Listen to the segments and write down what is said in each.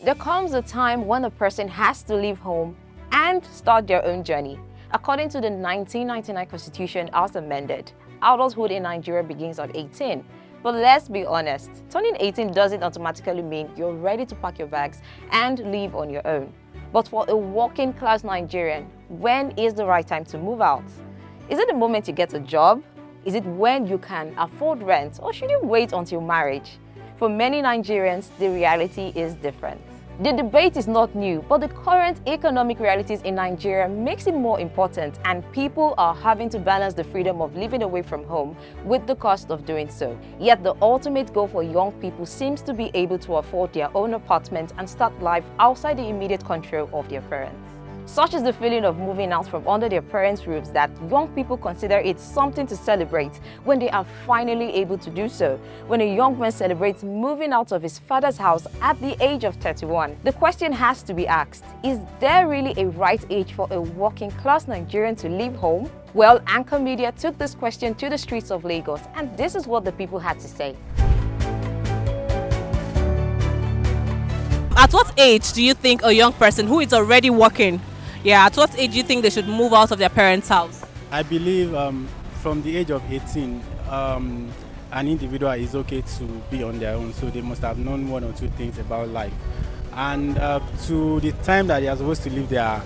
There comes a time when a person has to leave home and start their own journey. According to the 1999 Constitution as amended, adulthood in Nigeria begins at 18. But let's be honest, turning 18 doesn't automatically mean you're ready to pack your bags and leave on your own. But for a working class Nigerian, when is the right time to move out? Is it the moment you get a job? Is it when you can afford rent? Or should you wait until marriage? For many Nigerians, the reality is different. The debate is not new, but the current economic realities in Nigeria makes it more important, and people are having to balance the freedom of living away from home with the cost of doing so. Yet the ultimate goal for young people seems to be able to afford their own apartment and start life outside the immediate control of their parents. Such is the feeling of moving out from under their parents' roofs that young people consider it something to celebrate when they are finally able to do so. When a young man celebrates moving out of his father's house at the age of 31, the question has to be asked, is there really a right age for a working class Nigerian to leave home? Well, Anchor Media took this question to the streets of Lagos, and this is what the people had to say. At what age do you think a young person who is already working, at what age do you think they should move out of their parents' house? I believe from the age of 18, an individual is okay to be on their own, so they must have known one or two things about life. And to the time that they are supposed to leave their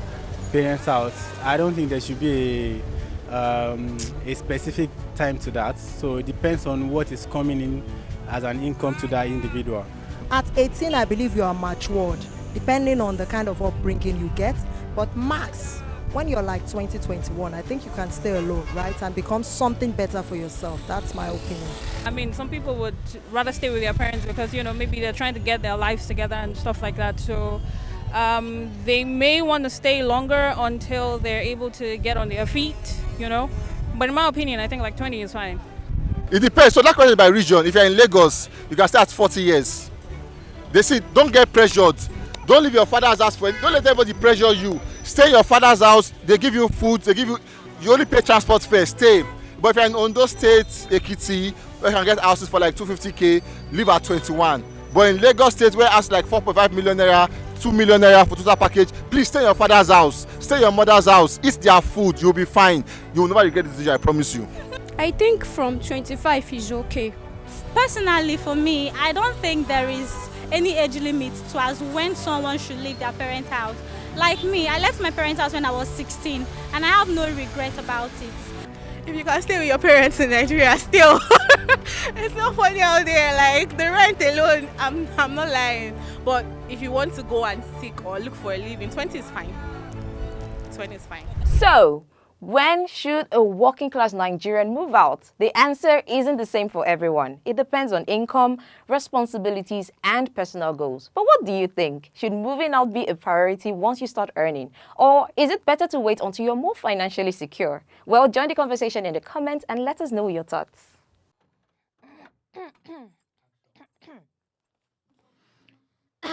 parents' house, I don't think there should be a specific time to that. So it depends on what is coming in as an income to that individual. At 18, I believe you are matured, depending on the kind of upbringing you get. But max, when you're like 20, 21, I think you can stay alone, right? And become something better for yourself. That's my opinion. I mean, some people would rather stay with their parents because, maybe they're trying to get their lives together and stuff like that. So they may want to stay longer until they're able to get on their feet, But in my opinion, I think like 20 is fine. It depends. So that question is by region. If you're in Lagos, you can start at 40 years. They say, don't get pressured. Don't leave your father's house don't let anybody pressure you. Stay in your father's house. They give you food. You only pay transport fare. Stay. But if you're in Ondo State, Ekiti, where you can get houses for like 250k, live at 21. But in Lagos State, where it's like 4.5 million naira, 2 million naira for total package, please stay in your father's house. Stay in your mother's house. Eat their food. You'll be fine. You will never regret the decision, I promise you. I think from 25 is okay. Personally, for me, I don't think there is any age limit to as when someone should leave their parents' house. Like me, I left my parents' house when I was 16 and I have no regret about it. If you can stay with your parents in Nigeria still, it's not funny out there, like the rent alone, I'm not lying. But if you want to go and seek or look for a living, 20 is fine. 20 is fine. So, when should a working class Nigerian move out? The answer isn't the same for everyone. It depends on income, responsibilities, and personal goals. But what do you think? Should moving out be a priority once you start earning? Or is it better to wait until you're more financially secure? Well, join the conversation in the comments and let us know your thoughts.